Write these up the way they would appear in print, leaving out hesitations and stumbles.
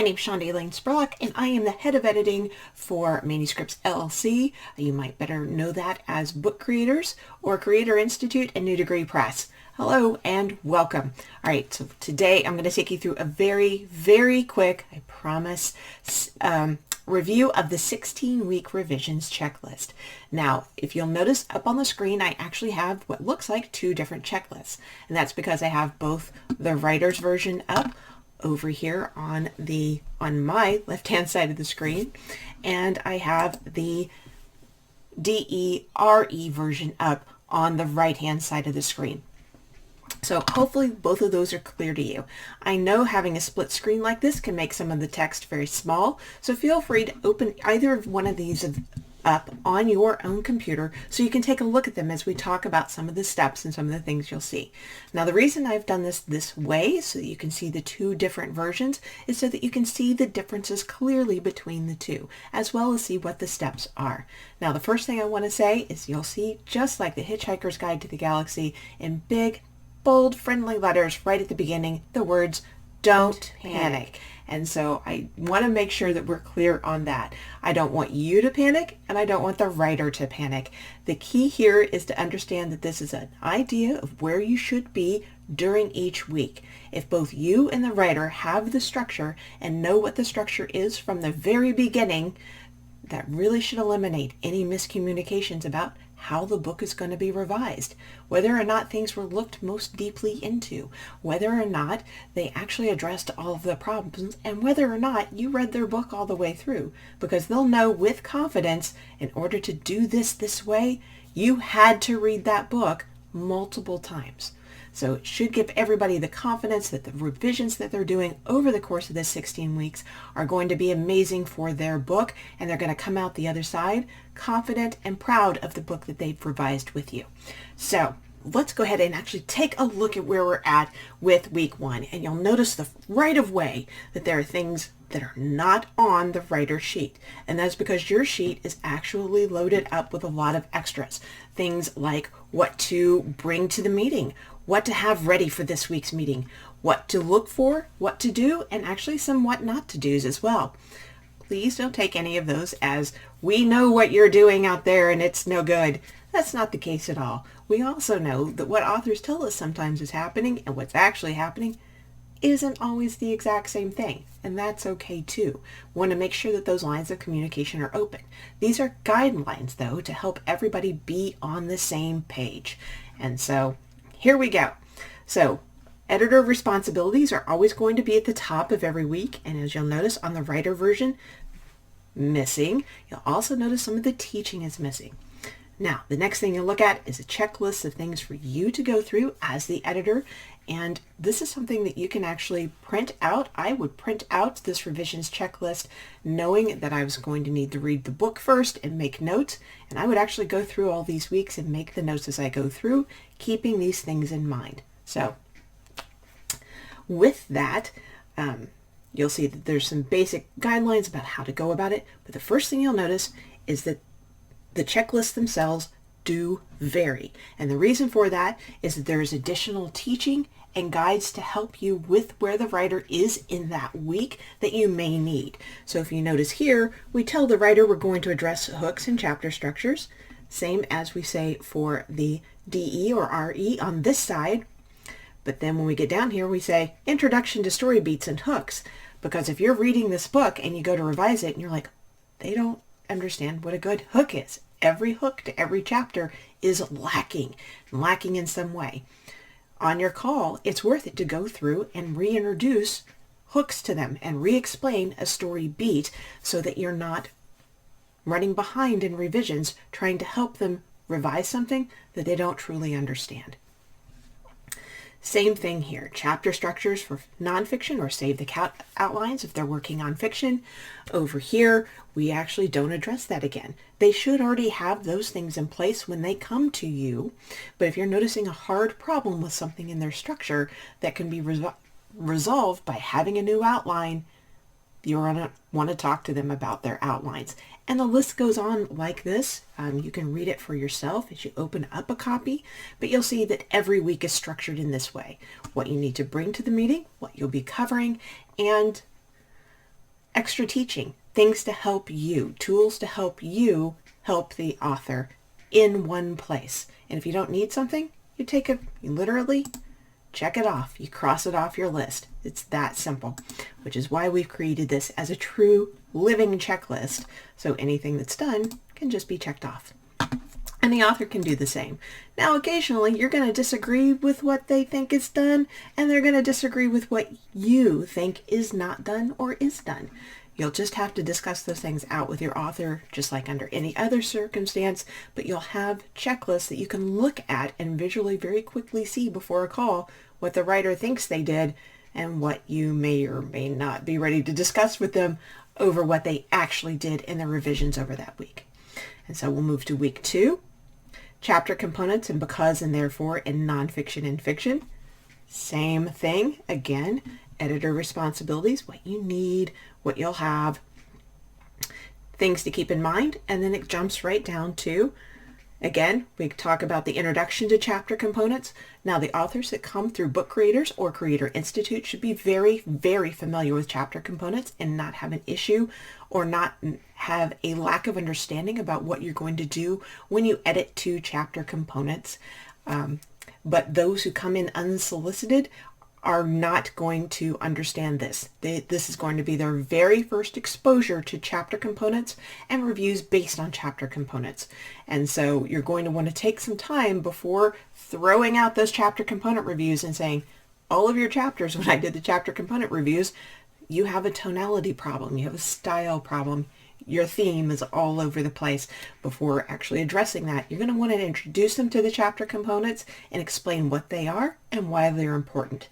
name's ChandaElaine Spurlock, and I am the head of editing for Manuscripts LLC. You might better know that as Book Creators or Creator Institute and New Degree Press. Hello and welcome. All right, so today I'm going to take you through a very, very quick, I promise, review of the 16-week revisions checklist. Now, if you'll notice up on the screen, I actually have what looks like two different checklists, and that's because I have both the writer's version up over here on my left-hand side of the screen, and I have the DERE version up on the right-hand side of the screen. So hopefully both of those are clear to you. I know having a split screen like this can make some of the text very small, so feel free to open either of one of these up on your own computer so you can take a look at them as we talk about some of the steps and some of the things you'll see. Now, the reason I've done this way so that you can see the two different versions is so that you can see the differences clearly between the two, as well as see what the steps are. Now, the first thing I want to say is you'll see, just like the Hitchhiker's Guide to the Galaxy, in big, bold, friendly letters right at the beginning, the words, "Don't panic." And so I want to make sure that we're clear on that. I don't want you to panic, and I don't want the writer to panic. The key here is to understand that this is an idea of where you should be during each week. If both you and the writer have the structure and know what the structure is from the very beginning, that really should eliminate any miscommunications about how the book is going to be revised, whether or not things were looked most deeply into, whether or not they actually addressed all of the problems, and whether or not you read their book all the way through, because they'll know with confidence, in order to do this way, you had to read that book multiple times. So it should give everybody the confidence that the revisions that they're doing over the course of this 16 weeks are going to be amazing for their book, and they're going to come out the other side confident and proud of the book that they've revised with you. So let's go ahead and actually take a look at where we're at with week 1. And you'll notice right away that there are things that are not on the writer sheet. And that's because your sheet is actually loaded up with a lot of extras. Things like what to bring to the meeting, what to have ready for this week's meeting, what to look for, what to do, and actually some what not to do's as well. Please don't take any of those as we know what you're doing out there and it's no good. That's not the case at all. We also know that what authors tell us sometimes is happening and what's actually happening isn't always the exact same thing, and that's okay too. We want to make sure that those lines of communication are open. These are guidelines, though, to help everybody be on the same page. And so here we go. So editor responsibilities are always going to be at the top of every week, and as you'll notice on the writer version, missing. You'll also notice some of the teaching is missing. Now, the next thing you'll look at is a checklist of things for you to go through as the editor, and this is something that you can actually print out. I would print out this revisions checklist knowing that I was going to need to read the book first and make notes, and I would actually go through all these weeks and make the notes as I go through, keeping these things in mind. So with that, you'll see that there's some basic guidelines about how to go about it, but the first thing you'll notice is that the checklists themselves do vary. And the reason for that is that there is additional teaching and guides to help you with where the writer is in that week that you may need. So if you notice here, we tell the writer we're going to address hooks and chapter structures, same as we say for the DE or RE on this side. But then when we get down here, we say introduction to story beats and hooks, because if you're reading this book and you go to revise it and you're like, they don't understand what a good hook is. Every hook to every chapter is lacking in some way. On your call, it's worth it to go through and reintroduce hooks to them and re-explain a story beat so that you're not running behind in revisions trying to help them revise something that they don't truly understand. Same thing here. Chapter structures for nonfiction, or save the cat outlines if they're working on fiction. Over here, we actually don't address that again. They should already have those things in place when they come to you, but if you're noticing a hard problem with something in their structure that can be resolved by having a new outline, you're going to want to talk to them about their outlines. And the list goes on like this. You can read it for yourself as you open up a copy, but you'll see that every week is structured in this way. What you need to bring to the meeting, what you'll be covering, and extra teaching, things to help you, tools to help you help the author in one place. And if you don't need something, you literally check it off. You cross it off your list. It's that simple, which is why we've created this as a true living checklist. So anything that's done can just be checked off. And the author can do the same. Now, occasionally you're going to disagree with what they think is done, and they're going to disagree with what you think is not done or is done. You'll just have to discuss those things out with your author, just like under any other circumstance, but you'll have checklists that you can look at and visually very quickly see before a call what the writer thinks they did and what you may or may not be ready to discuss with them over what they actually did in the revisions over that week. And so we'll move to week 2. Chapter components and because and therefore in nonfiction and fiction. Same thing. Again, editor responsibilities, what you need, what you'll have, things to keep in mind, and then it jumps right down to, again, we talk about the introduction to chapter components. Now, the authors that come through Book Creators or Creator Institute should be very, very familiar with chapter components and not have an issue or not have a lack of understanding about what you're going to do when you edit to chapter components. But those who come in unsolicited are not going to understand this. This is going to be their very first exposure to chapter components and reviews based on chapter components. And so you're going to want to take some time before throwing out those chapter component reviews and saying, all of your chapters, when I did the chapter component reviews, you have a tonality problem, you have a style problem, your theme is all over the place. Before actually addressing that, you're going to want to introduce them to the chapter components and explain what they are and why they're important.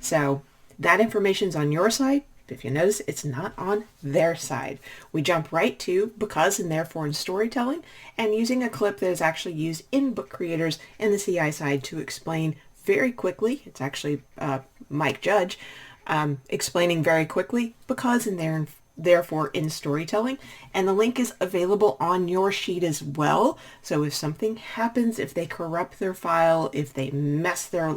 So that information's on your side. If you notice, it's not on their side. We jump right to because and therefore in storytelling and using a clip that is actually used in Book Creators in the CI side to explain very quickly. It's actually Mike Judge explaining very quickly because and therefore in storytelling. And the link is available on your sheet as well. So if something happens, if they corrupt their file, if they mess their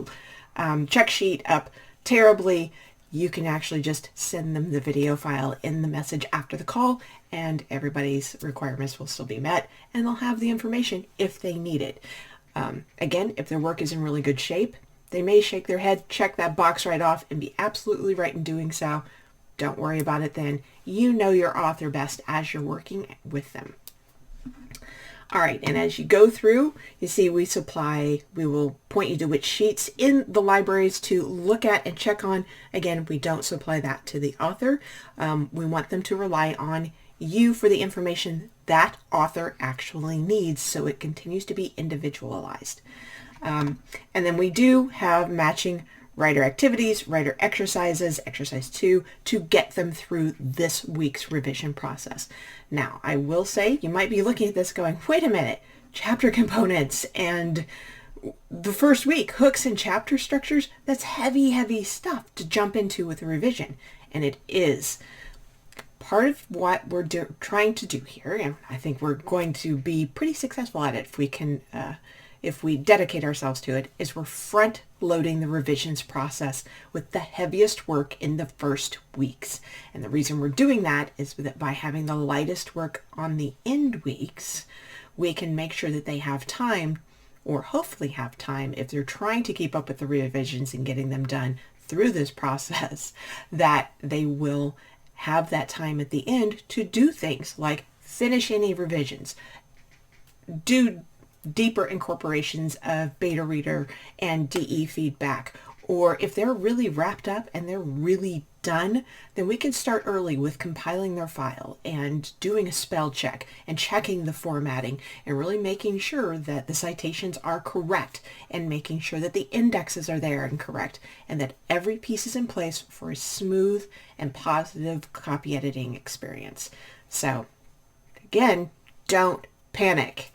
check sheet up terribly, you can actually just send them the video file in the message after the call and everybody's requirements will still be met and they'll have the information if they need it. Again, if their work is in really good shape, they may shake their head, check that box right off and be absolutely right in doing so. Don't worry about it then. You know your author best as you're working with them. All right, and as you go through, you see we will point you to which sheets in the libraries to look at and check on. Again, we don't supply that to the author. We want them to rely on you for the information that author actually needs so it continues to be individualized. And then we do have matching writer activities, writer exercises, exercise 2, to get them through this week's revision process. Now, I will say you might be looking at this going, wait a minute, chapter components and the first week, hooks and chapter structures, that's heavy, heavy stuff to jump into with a revision. And it is. Part of what we're trying to do here, and I think we're going to be pretty successful at it if we dedicate ourselves to it, is we're front loading the revisions process with the heaviest work in the first weeks. And the reason we're doing that is that by having the lightest work on the end weeks, we can make sure that they have time, or hopefully have time, if they're trying to keep up with the revisions and getting them done through this process, that they will have that time at the end to do things like finish any revisions, do deeper incorporations of beta reader and DE feedback, or if they're really wrapped up and they're really done, then we can start early with compiling their file and doing a spell check and checking the formatting and really making sure that the citations are correct and making sure that the indexes are there and correct and that every piece is in place for a smooth and positive copy editing experience. So again, don't panic.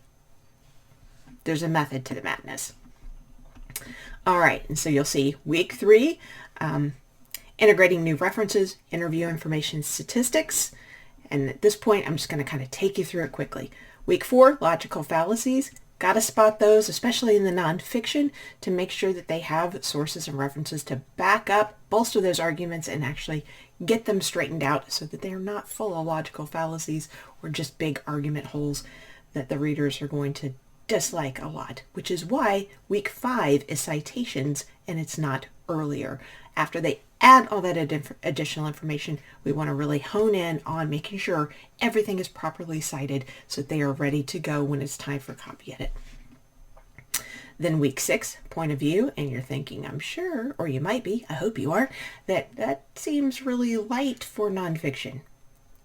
There's a method to the madness. All right, and so you'll see week 3, integrating new references, interview information, statistics. And at this point, I'm just going to kind of take you through it quickly. Week 4, logical fallacies, Got to spot those, especially in the nonfiction, to make sure that they have sources and references to back up, bolster those arguments, and actually get them straightened out so that they're not full of logical fallacies or just big argument holes that the readers are going to dislike a lot, which is why week 5 is citations and it's not earlier. After they add all that additional information, we want to really hone in on making sure everything is properly cited so that they are ready to go when it's time for copy edit. Then week 6, point of view, and you're thinking, I'm sure, or you might be, I hope you are, that seems really light for nonfiction.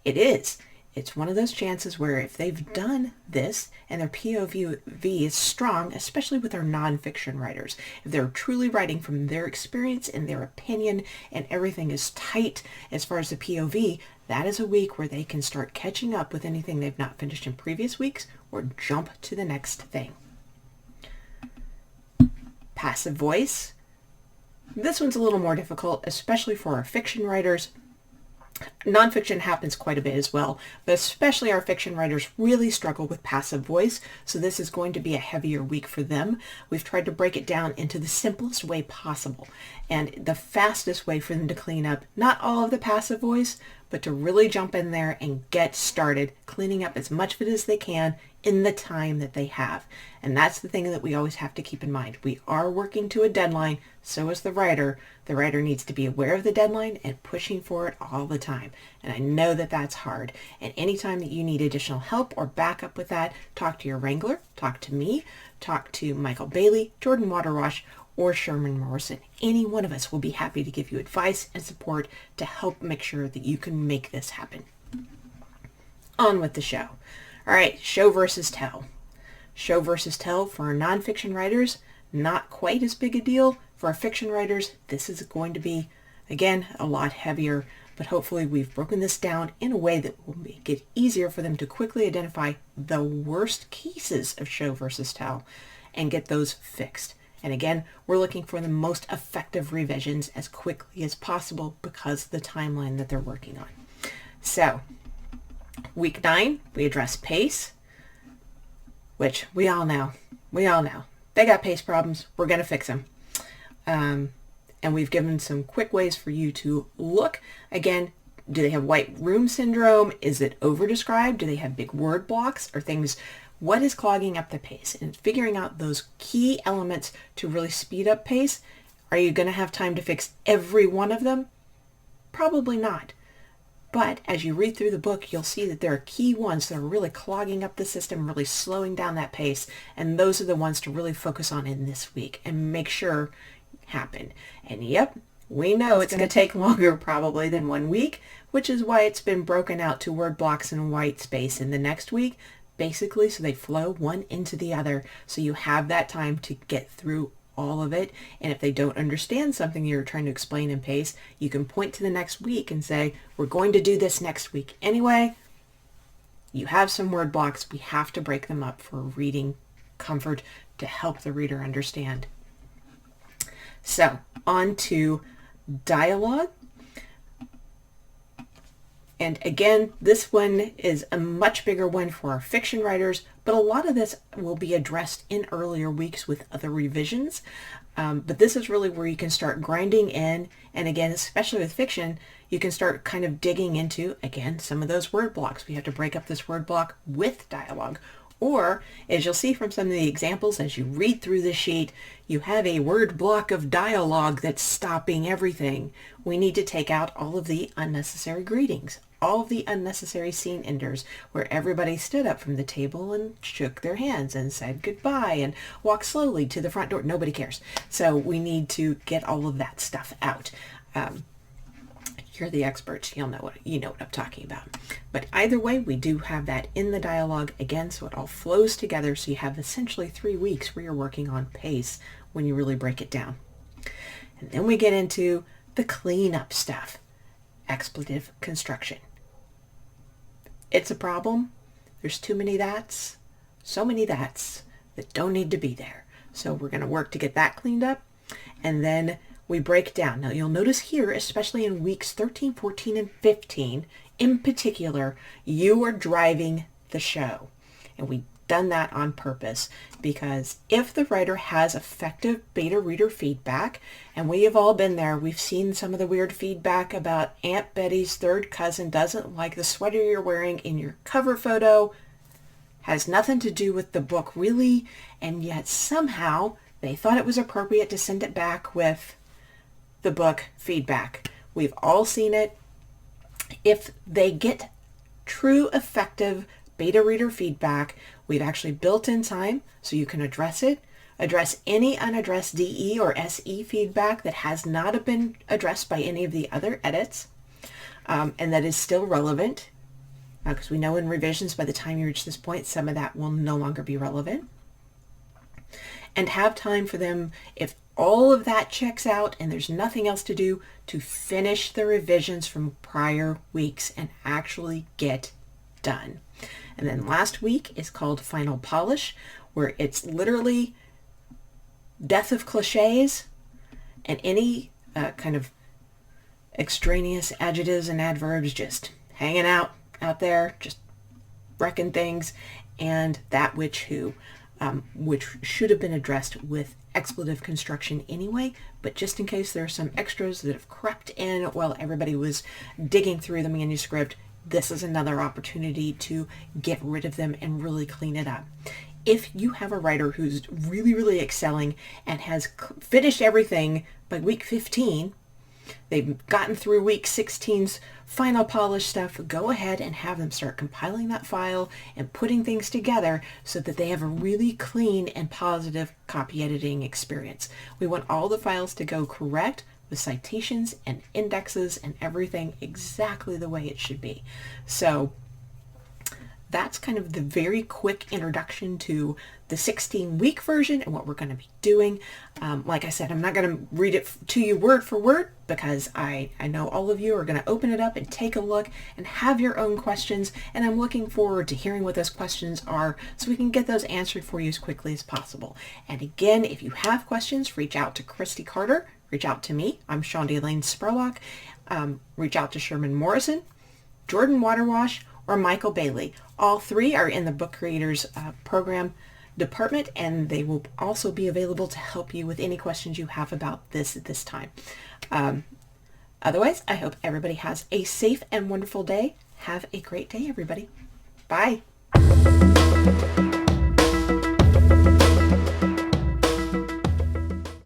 It is. It's one of those chances where if they've done this and their POV is strong, especially with our nonfiction writers, if they're truly writing from their experience and their opinion and everything is tight as far as the POV, that is a week where they can start catching up with anything they've not finished in previous weeks or jump to the next thing. Passive voice. This one's a little more difficult, especially for our fiction writers. Nonfiction happens quite a bit as well, but especially our fiction writers really struggle with passive voice, so this is going to be a heavier week for them. We've tried to break it down into the simplest way possible and the fastest way for them to clean up not all of the passive voice, but to really jump in there and get started cleaning up as much of it as they can in the time that they have. And that's the thing that we always have to keep in mind. We are working to a deadline, so is the writer. The writer needs to be aware of the deadline and pushing for it all the time. And I know that that's hard. And anytime that you need additional help or backup with that, talk to your wrangler, talk to me, talk to Michael Bailey, Jordan Waterwash, or Sherman Morrison. Any one of us will be happy to give you advice and support to help make sure that you can make this happen. On with the show. All right, show versus tell. Show versus tell for our nonfiction writers, not quite as big a deal. For our fiction writers, this is going to be, again, a lot heavier, but hopefully we've broken this down in a way that will make it easier for them to quickly identify the worst cases of show versus tell and get those fixed. And again, we're looking for the most effective revisions as quickly as possible because of the timeline that they're working on. So, week 9, we address pace, which we all know. They got pace problems. We're going to fix them. And we've given some quick ways for you to look. Again, do they have white room syndrome? Is it over-described? Do they have big word blocks or things? What is clogging up the pace? And figuring out those key elements to really speed up pace. Are you going to have time to fix every one of them? Probably not. But as you read through the book, you'll see that there are key ones that are really clogging up the system, really slowing down that pace. And those are the ones to really focus on in this week and make sure happen. And yep, we know it's going to take longer probably than 1 week, which is why it's been broken out to word blocks and white space in the next week, basically so they flow one into the other. So you have that time to get through all of it. And if they don't understand something you're trying to explain in pace, you can point to the next week and say, we're going to do this next week anyway. You have some word blocks. We have to break them up for reading comfort to help the reader understand. So on to dialogue. And again, this one is a much bigger one for our fiction writers, but a lot of this will be addressed in earlier weeks with other revisions. But this is really where you can start grinding in. And again, especially with fiction, you can start kind of digging into, again, some of those word blocks. We have to break up this word block with dialogue. Or, as you'll see from some of the examples, as you read through the sheet, you have a word block of dialogue that's stopping everything. We need to take out all of the unnecessary greetings, all of the unnecessary scene enders, where everybody stood up from the table and shook their hands and said goodbye and walked slowly to the front door. Nobody cares. So we need to get all of that stuff out. You're the experts. You know what I'm talking about. But either way, we do have that in the dialogue again, so it all flows together. So you have essentially 3 weeks where you're working on pace when you really break it down. And then we get into the cleanup stuff. Expletive construction. It's a problem. There's too many that's, so many that's that don't need to be there. So we're going to work to get that cleaned up. And then we break down. Now you'll notice here, especially in weeks 13, 14, and 15, in particular, you are driving the show. And we done that on purpose, because if the writer has effective beta reader feedback, and we have all been there, we've seen some of the weird feedback about Aunt Betty's third cousin doesn't like the sweater you're wearing in your cover photo, has nothing to do with the book really, and yet somehow they thought it was appropriate to send it back with the book feedback. We've all seen it. If they get true effective beta reader feedback, we've actually built in time so you can address it, address any unaddressed DE or SE feedback that has not been addressed by any of the other edits, and that is still relevant, because we know in revisions by the time you reach this point, some of that will no longer be relevant. And have time for them, if all of that checks out and there's nothing else to do, to finish the revisions from prior weeks and actually get done. And then last week is called Final Polish, where it's literally death of cliches and any kind of extraneous adjectives and adverbs just hanging out there, just wrecking things, and that which should have been addressed with expletive construction anyway, but just in case there are some extras that have crept in while everybody was digging through the manuscript, this is another opportunity to get rid of them and really clean it up. If you have a writer who's really, really excelling and has finished everything by week 15, they've gotten through week 16's final polish stuff, go ahead and have them start compiling that file and putting things together so that they have a really clean and positive copy editing experience. We want all the files to go correct with citations and indexes and everything exactly the way it should be. So that's kind of the very quick introduction to the 16-week version and what we're going to be doing. Like I said, I'm not going to read it to you word for word because I know all of you are going to open it up and take a look and have your own questions, and I'm looking forward to hearing what those questions are so we can get those answered for you as quickly as possible. And again, if you have questions, reach out to Christy Carter, reach out to me. I'm ChandaElaine Spurlock. Reach out to Sherman Morrison, Jordan Waterwash, or Michael Bailey. All three are in the Book Creators program department, and they will also be available to help you with any questions you have about this at this time. Otherwise, I hope everybody has a safe and wonderful day. Have a great day, everybody. Bye.